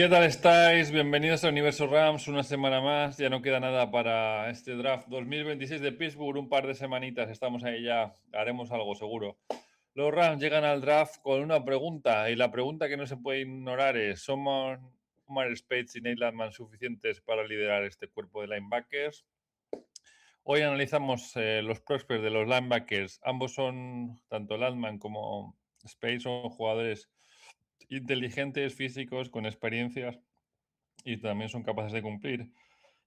¿Qué tal estáis? Bienvenidos a Universo Rams, una semana más. Ya no queda nada para este draft 2026 de Pittsburgh. Un par de semanitas, estamos ahí ya. Haremos algo seguro. Los Rams llegan al draft con una pregunta, y la pregunta que no se puede ignorar es: ¿somos Omar Speights y Nate Landman suficientes para liderar este cuerpo de linebackers? Hoy analizamos los prospects de los linebackers. Ambos son, tanto Landman como Speights, son jugadores inteligentes, físicos, con experiencias, y también son capaces de cumplir.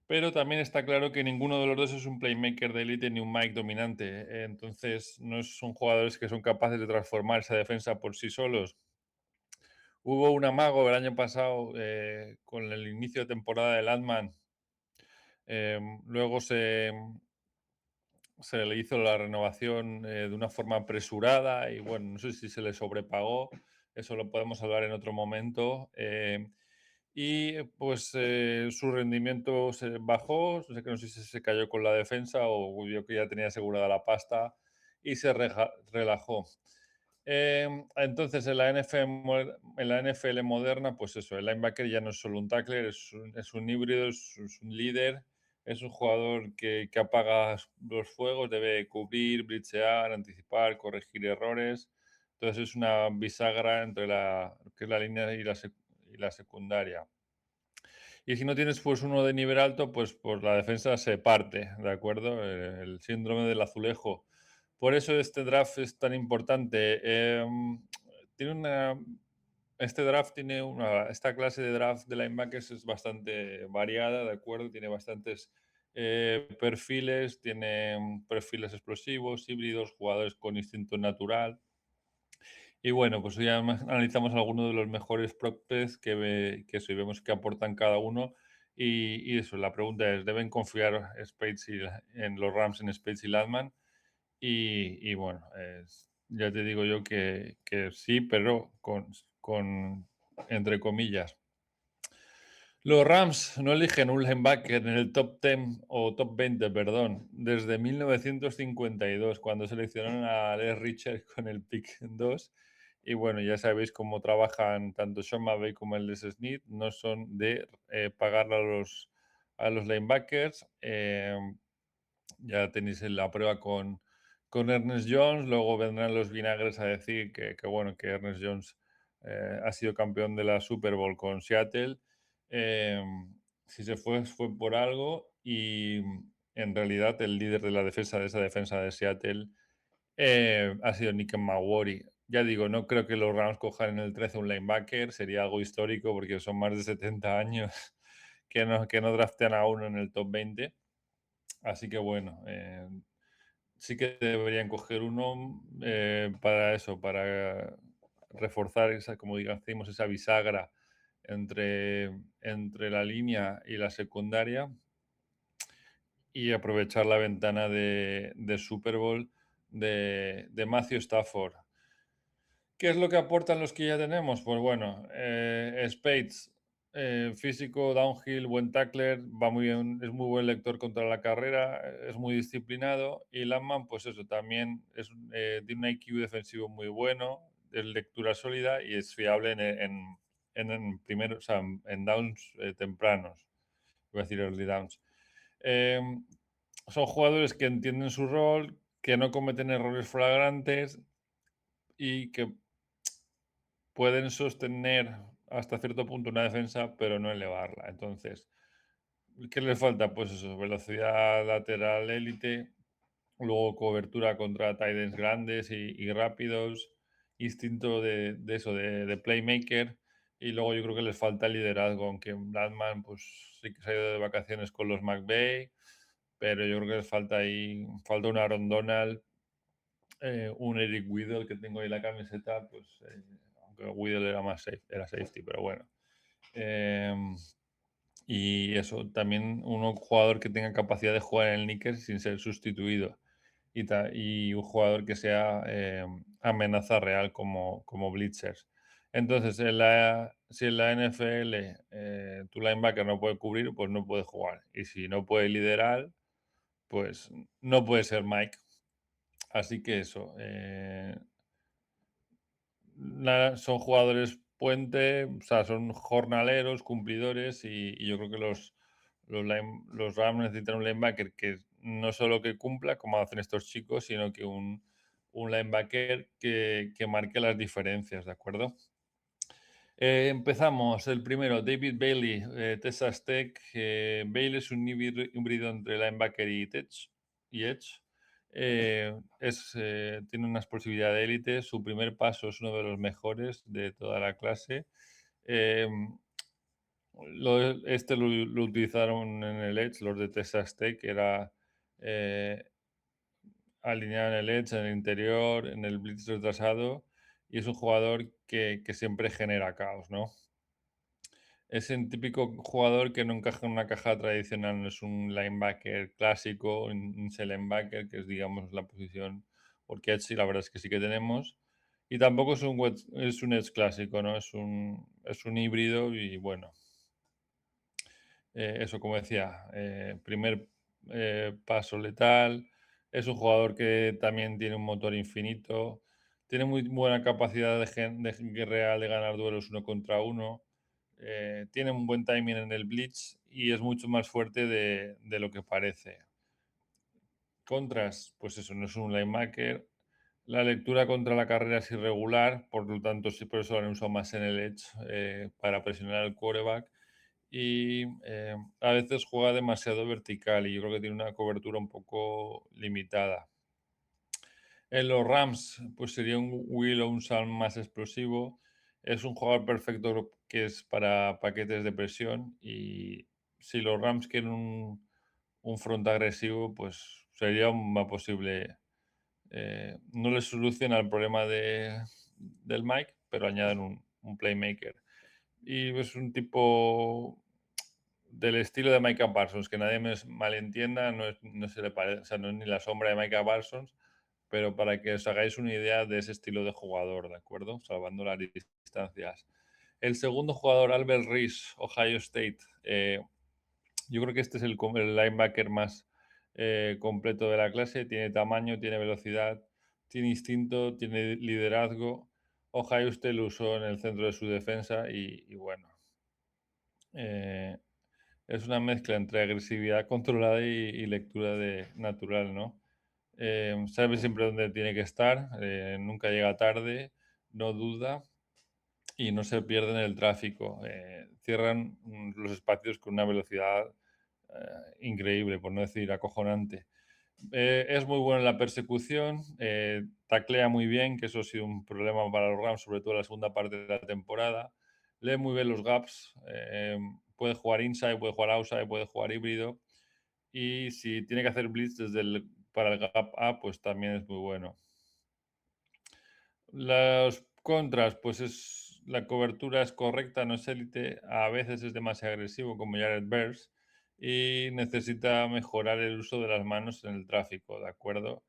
Pero también está claro que ninguno de los dos es un playmaker de élite ni un Mike dominante. Entonces, no son jugadores que son capaces de transformar esa defensa por sí solos. Hubo un amago el año pasado con el inicio de temporada de Landman. Luego se le hizo la renovación de una forma apresurada y bueno, no sé si se le sobrepagó. Eso lo podemos hablar en otro momento. Y pues su rendimiento se bajó, no sé si se cayó con la defensa o vio que ya tenía asegurada la pasta y se relajó. Entonces en la NFL moderna, pues eso, el linebacker ya no es solo un tackler, es un híbrido, es un líder, es un jugador que apaga los fuegos, debe cubrir, blitzear, anticipar, corregir errores. Entonces es una bisagra entre lo que es la línea y la secundaria. Y si no tienes pues uno de nivel alto, pues la defensa se parte, ¿de acuerdo? El síndrome del azulejo. Por eso este draft es tan importante. Tiene una, este draft tiene esta clase de draft de linebackers es bastante variada, ¿de acuerdo? Tiene bastantes perfiles, tiene perfiles explosivos, híbridos, jugadores con instinto natural. Y bueno, pues ya analizamos algunos de los mejores prospects que si vemos que aportan cada uno. Y eso, la pregunta es: ¿deben confiar en los Rams en Spades y Landman? Y bueno, ya te digo yo que sí, pero con entre comillas. Los Rams no eligen un linebacker en el top 10 o top 20, perdón, desde 1952, cuando seleccionaron a Les Richard con el pick 2. Y bueno, ya sabéis cómo trabajan tanto Sean McVay como el Les Snead. No son de pagar a los linebackers. Ya tenéis la prueba con Ernest Jones. Luego vendrán los vinagres a decir bueno, que Ernest Jones ha sido campeón de la Super Bowl con Seattle. Eh, si se fue por algo, y en realidad el líder de la defensa, de esa defensa de Seattle, ha sido Nick Maguire. Ya digo, no creo que los Rams cojan en el 13 un linebacker, sería algo histórico porque son más de 70 años que no draftean a uno en el top 20. Así que bueno, sí que deberían coger uno para eso, para reforzar esa, como decimos, esa bisagra entre la línea y la secundaria, y aprovechar la ventana de Super Bowl de Matthew Stafford. ¿Qué es lo que aportan los que ya tenemos? Pues bueno, Spades, físico, downhill, buen tackler, va muy bien, es muy buen lector contra la carrera, es muy disciplinado. Y Landman, pues eso, también tiene un IQ defensivo muy bueno, es lectura sólida y es fiable o sea, en downs tempranos, voy a decir early downs. Eh, Son jugadores que entienden su rol, que no cometen errores flagrantes y que pueden sostener hasta cierto punto una defensa, pero no elevarla. Entonces, ¿qué les falta? Pues eso, velocidad lateral élite, luego cobertura contra tight ends grandes y rápidos, instinto de eso, de playmaker, y luego yo creo que les falta liderazgo, aunque Bradman pues sí que se ha ido de vacaciones con los McVay, pero yo creo que les falta ahí, falta un Aaron Donald, un Eric Weddle, que tengo ahí la camiseta, pues aunque Weddle era más era safety, pero bueno. Em, y eso, también un jugador que tenga capacidad de jugar en el Knicks sin ser sustituido. Y un jugador que sea amenaza real como blitzers. Entonces, si en la NFL tu linebacker no puede cubrir, pues no puede jugar. Y si no puede liderar, pues no puede ser Mike. Así que eso. Son jugadores puente, o sea, son jornaleros, cumplidores y yo creo que los Rams necesitan un linebacker que no solo que cumpla, como hacen estos chicos, sino que un linebacker que marque las diferencias, ¿de acuerdo? Empezamos. El primero, David Bailey, Texas Tech. Bailey es un híbrido entre linebacker y edge. Tiene una explosividad de élite. Su primer paso es uno de los mejores de toda la clase. Eh, lo utilizaron en el edge, los de Texas Tech, era eh, alineado en el edge, en el interior, en el blitz retrasado. Y es un jugador que siempre genera caos, ¿no? Es el típico jugador que no encaja en una caja tradicional, no es un linebacker clásico, un inside linebacker, que es, digamos, la posición, porque edge sí, la verdad es que sí que tenemos. Y tampoco es un edge clásico, ¿no? Es un híbrido y bueno, eso como decía, primer paso letal, es un jugador que también tiene un motor infinito, tiene muy buena capacidad real de ganar duelos uno contra uno, tiene un buen timing en el blitz y es mucho más fuerte de lo que parece. Contras, pues eso, no es un linebacker. La lectura contra la carrera es irregular, por lo tanto, sí, por eso lo han usado más en el edge para presionar al quarterback. Y a veces juega demasiado vertical y yo creo que tiene una cobertura un poco limitada. En los Rams, pues sería un Will o un Sam más explosivo. Es un jugador perfecto que es para paquetes de presión y si los Rams quieren un front agresivo, pues sería una posible. No les soluciona el problema del Mike, pero añaden un playmaker. Y es un tipo del estilo de Micah Parsons, que nadie me malentienda, no se le parece, o sea, no es ni la sombra de Micah Parsons, pero para que os hagáis una idea de ese estilo de jugador, ¿de acuerdo? Salvando las distancias. El segundo jugador, Albert Reese, Ohio State. Yo creo que este es el linebacker más completo de la clase. Tiene tamaño, tiene velocidad, tiene instinto, tiene liderazgo. Ohio State lo usó en el centro de su defensa y bueno, eh, es una mezcla entre agresividad controlada y lectura natural, ¿no? Sabe siempre dónde tiene que estar, nunca llega tarde, no duda y no se pierde en el tráfico. Cierran los espacios con una velocidad increíble, por no decir acojonante. Es muy bueno en la persecución, taclea muy bien, que eso ha sido un problema para los Rams, sobre todo en la segunda parte de la temporada. Lee muy bien los gaps, puede jugar inside, puede jugar outside, puede jugar híbrido. Y si tiene que hacer blitz para el gap A, pues también es muy bueno. Las contras, pues la cobertura es correcta, no es élite, a veces es demasiado agresivo como Jared Verse y necesita mejorar el uso de las manos en el tráfico, ¿de acuerdo?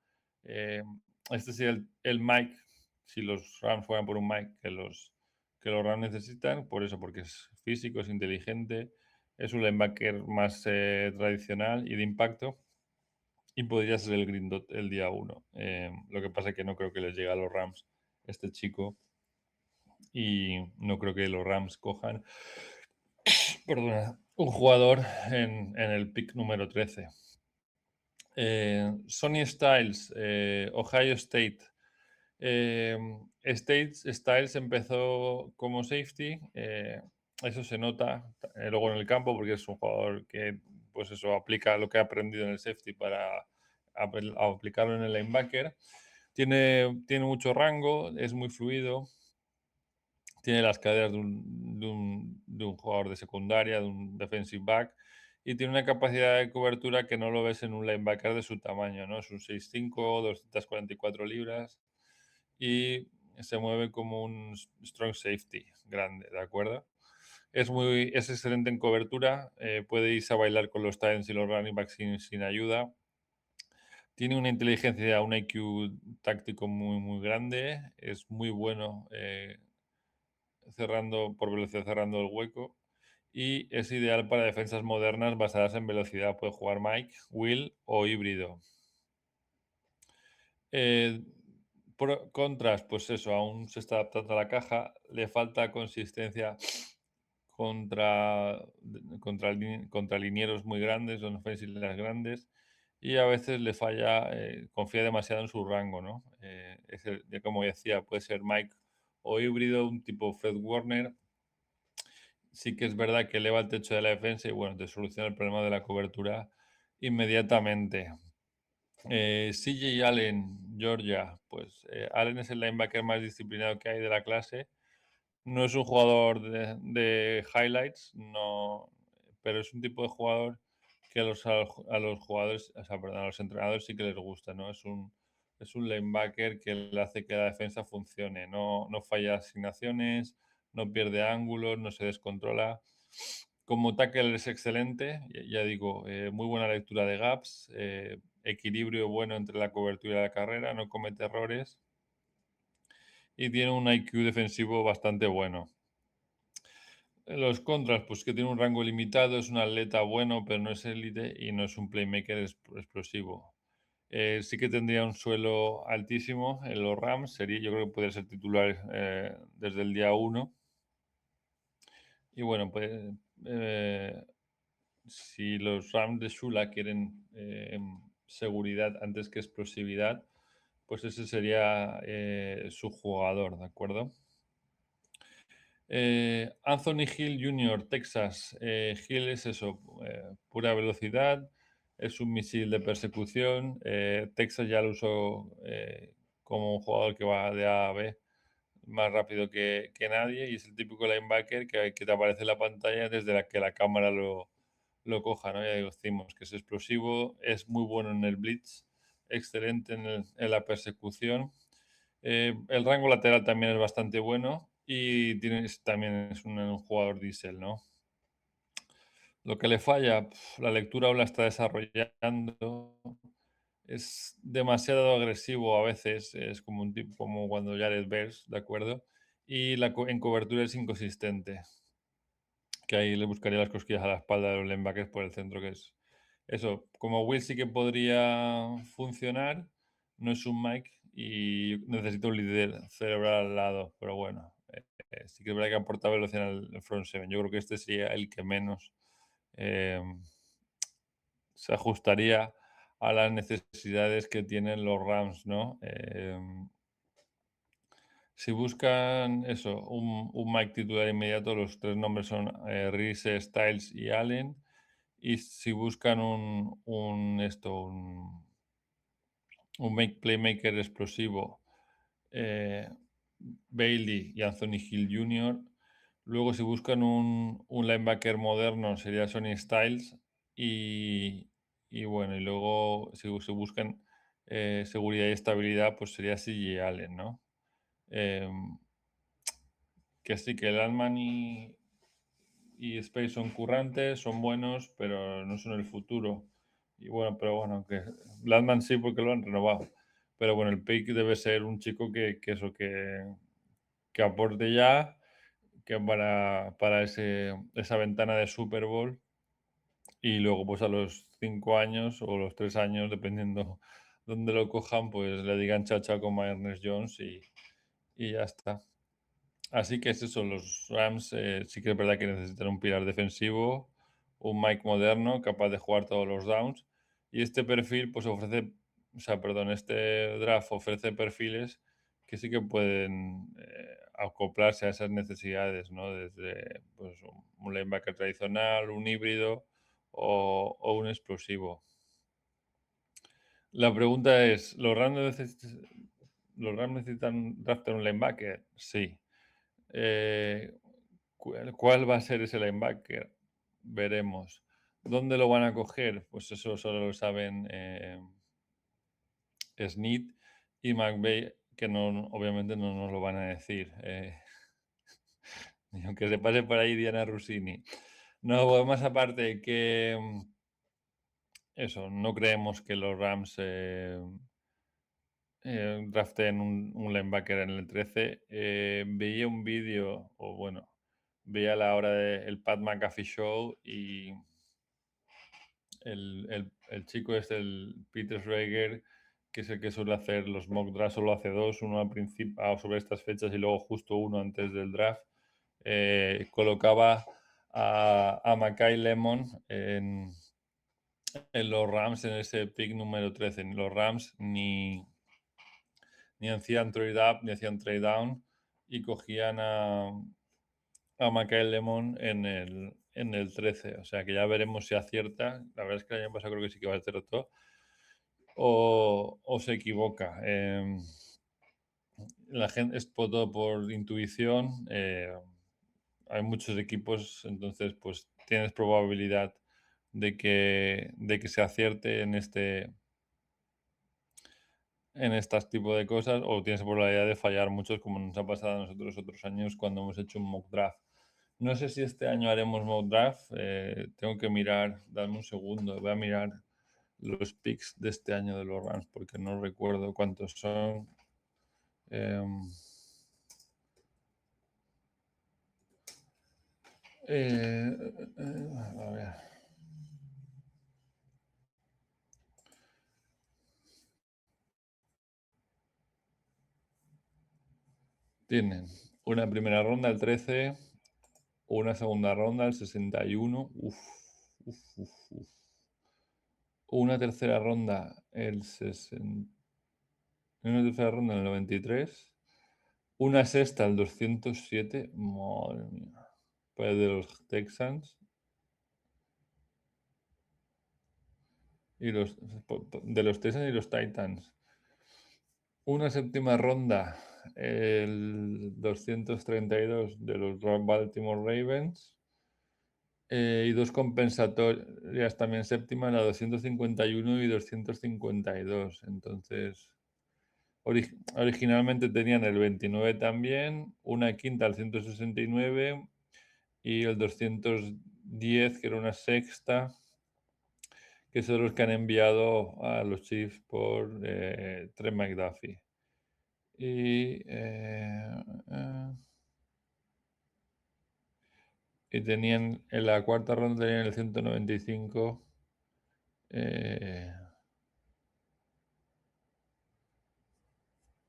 Eh, este sería el Mike, si los Rams fueran por un Mike que los Rams necesitan, por eso, porque es físico, es inteligente, es un linebacker más tradicional y de impacto y podría ser el Green Dot el día uno. Lo que pasa es que no creo que les llegue a los Rams este chico y no creo que los Rams cojan, perdona, un jugador en el pick número 13. Sonny Styles, Ohio State. Styles empezó como safety, eso se nota luego en el campo porque es un jugador que pues eso aplica lo que ha aprendido en el safety para aplicarlo en el linebacker. Tiene mucho rango, es muy fluido, tiene las caderas de un jugador de secundaria, de un defensive back, y tiene una capacidad de cobertura que no lo ves en un linebacker de su tamaño, ¿no? Es un 6'5", 244 libras, y se mueve como un strong safety grande, ¿de acuerdo? Es excelente en cobertura, puede irse a bailar con los tight ends y los running backs sin ayuda. Tiene una inteligencia, un IQ táctico muy, muy grande, es muy bueno cerrando por velocidad, cerrando el hueco. Y es ideal para defensas modernas basadas en velocidad. Puede jugar Mike, Will o híbrido. Eh, Contras, pues eso, aún se está adaptando a la caja, le falta consistencia contra linieros muy grandes, son fensilas grandes, y a veces le falla, confía demasiado en su rango, ¿no? Ya como decía, puede ser Mike o híbrido, un tipo Fred Warner. Sí que es verdad que eleva el techo de la defensa y bueno, te soluciona el problema de la cobertura inmediatamente. CJ Allen, Georgia, pues Allen es el linebacker más disciplinado que hay de la clase. No es un jugador de highlights, no, pero es un tipo de jugador que a los jugadores, o sea, perdón, a los entrenadores sí que les gusta, ¿no? Es un linebacker que le hace que la defensa funcione, no falla asignaciones, no pierde ángulos, no se descontrola. Como tackle es excelente, ya digo, muy buena lectura de gaps, equilibrio bueno entre la cobertura y la carrera, no comete errores y tiene un IQ defensivo bastante bueno. Los contras, pues que tiene un rango limitado, es un atleta bueno, pero no es élite y no es un playmaker explosivo. Sí que tendría un suelo altísimo en los Rams, yo creo que podría ser titular desde el día uno. Y bueno, pues eh, si los Rams de Shula quieren seguridad antes que explosividad, pues ese sería su jugador, ¿de acuerdo? Anthony Hill Jr., Texas. Hill es eso, pura velocidad, es un misil de persecución. Texas ya lo usó como un jugador que va de A a B más rápido que nadie y es el típico linebacker que te aparece en la pantalla desde la que la cámara lo coja, ¿no? Ya decimos que es explosivo, es muy bueno en el blitz, excelente en la persecución. El rango lateral también es bastante bueno y también es un jugador diésel, ¿no? Lo que le falla, la lectura aún la está desarrollando. Es demasiado agresivo a veces, es como un tipo como cuando Jared Vers, ¿de acuerdo? Y en cobertura es inconsistente, que ahí le buscaría las cosquillas a la espalda de los linebackers por el centro, que es eso. Como Will sí que podría funcionar, no es un Mike y necesita un líder cerebral al lado, pero bueno, sí que es verdad que aporta velocidad en el front seven. Yo creo que este sería el que menos eh, se ajustaría a las necesidades que tienen los Rams, ¿no? Si buscan eso, un Mike titular inmediato, los tres nombres son Reese, Styles y Allen. Y si buscan un playmaker explosivo, eh, Bailey y Anthony Hill Jr. Luego, si buscan un linebacker moderno, sería Sonny Styles. Y, y bueno, y luego, si buscan seguridad y estabilidad, pues sería CJ Allen, ¿no? Em, que sí, que el Altman y Space son currantes, son buenos, pero no son el futuro. Y bueno, pero bueno, que Landman sí porque lo han renovado. Pero bueno, el pick debe ser un chico que aporte ya, que para esa ventana de Super Bowl. Y luego, pues a los 5 años o los 3 años, dependiendo dónde lo cojan, pues le digan chao chao como a Ernest Jones y ya está. Así que es eso, los Rams sí que es verdad que necesitan un pilar defensivo, un Mike moderno capaz de jugar todos los downs. Y este perfil, pues ofrece, o sea, perdón, este draft ofrece perfiles que sí que pueden acoplarse a esas necesidades, ¿no? Desde pues, un linebacker tradicional, un híbrido o un explosivo. La pregunta es, ¿los Rams necesitan draftar un linebacker? Sí. Eh, ¿Cuál va a ser ese linebacker? Veremos. ¿Dónde lo van a coger? Pues eso solo lo saben Snead y McVay, que obviamente no nos lo van a decir. Ni aunque se pase por ahí Diana Rossini. No, pues más aparte que eso, no creemos que los Rams draften un linebacker en el 13. Veía un vídeo, o bueno, veía la hora del Pat McAfee Show y el chico es el Peter Schrager, que es el que suele hacer los mock drafts, solo hace dos, uno al principio sobre estas fechas y luego justo uno antes del draft, colocaba a Mackay Lemon en los Rams en ese pick número 13. Ni los Rams ni hacían trade up ni hacían trade down y cogían a Michael Lemon en el 13. O sea que ya veremos si acierta. La verdad es que el año pasado creo que sí que va a acertar o se equivoca. La gente es todo por intuición. Hay muchos equipos, entonces pues tienes probabilidad de que se acierte en estas tipo de cosas, o tienes probabilidad de fallar muchos, como nos ha pasado a nosotros otros años cuando hemos hecho un mock draft. No sé si este año haremos mock draft, tengo que mirar, dame un segundo, voy a mirar los picks de este año de los Rams porque no recuerdo cuántos son. Em, a ver. Tienen una primera ronda el 13, una segunda ronda el 61, una tercera ronda el 60, una tercera ronda en el 93, una sexta el 207, madre mía, pues de los Texans y de los Texans y los Titans. Una séptima ronda el 232 de los Baltimore Ravens. Y dos compensatorias también séptima, la 251 y 252. Entonces, originalmente tenían el 29 también, una quinta al 169 y el 210, que era una sexta, que son los que han enviado a los Chiefs por Trent McDuffie. Y tenían en la cuarta ronda tenían el 195.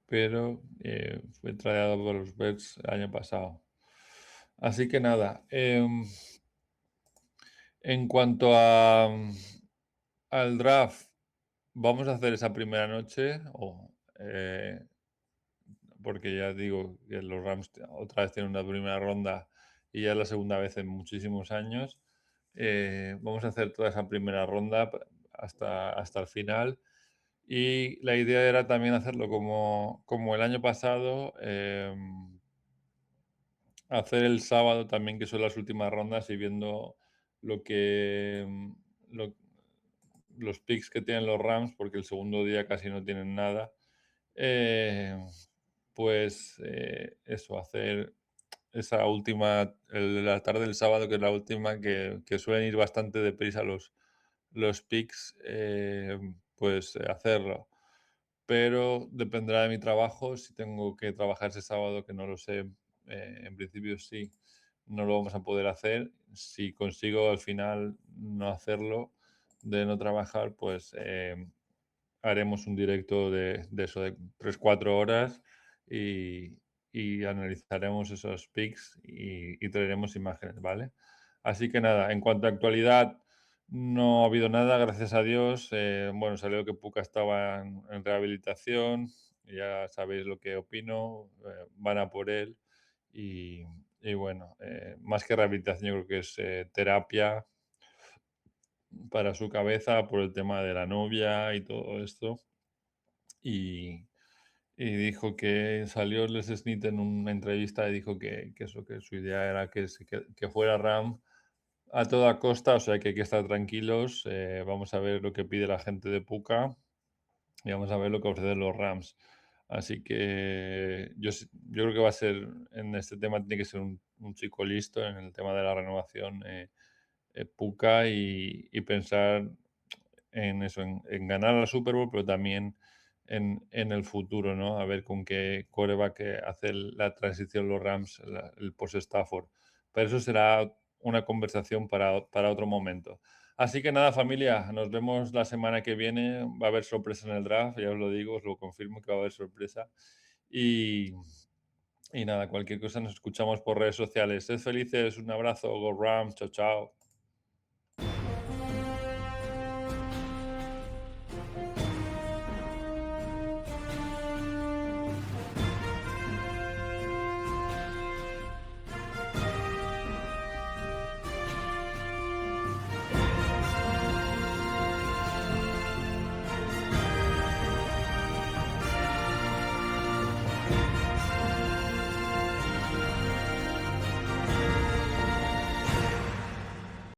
Pero fue tradeado por los Bears el año pasado. Así que nada, en cuanto al draft, vamos a hacer esa primera noche, porque ya digo que los Rams otra vez tienen una primera ronda y ya es la segunda vez en muchísimos años. Vamos a hacer toda esa primera ronda hasta el final. Y la idea era también hacerlo como el año pasado, hacer el sábado también, que son las últimas rondas, y viendo lo que lo- los picks que tienen los Rams, porque el segundo día casi no tienen nada. Eh, pues eso, hacer esa última, la tarde del sábado, que es la última, que suelen ir bastante deprisa los picks, pues hacerlo. Pero dependerá de mi trabajo, si tengo que trabajar ese sábado, que no lo sé, en principio sí, no lo vamos a poder hacer. Si consigo al final no hacerlo, de no trabajar, pues haremos un directo de eso, de 3 4 horas y analizaremos esos pics y traeremos imágenes, ¿vale? Así que nada, en cuanto a actualidad, no ha habido nada, gracias a Dios. Bueno, salió que Puka estaba en rehabilitación, ya sabéis lo que opino, van a por él y, y bueno, más que rehabilitación, yo creo que es terapia para su cabeza por el tema de la novia y todo esto. Y, y dijo que salió Les Snead en una entrevista y dijo que eso, que su idea era que fuera Ram a toda costa, o sea que hay que estar tranquilos. Vamos a ver lo que pide la gente de Puka y vamos a ver lo que ofrecen los Rams. Así que yo creo que va a ser, en este tema tiene que ser un chico listo en el tema de la renovación Puka y pensar en eso, en ganar la Super Bowl, pero también en el futuro, ¿no? A ver con qué quarterback hace la transición los Rams, el post Stafford. Pero eso será una conversación para otro momento. Así que nada, familia, nos vemos la semana que viene. Va a haber sorpresa en el draft, ya os lo digo, os lo confirmo que va a haber sorpresa. Y, y nada, cualquier cosa nos escuchamos por redes sociales. Sed felices, un abrazo, Go Rams, chao, chao.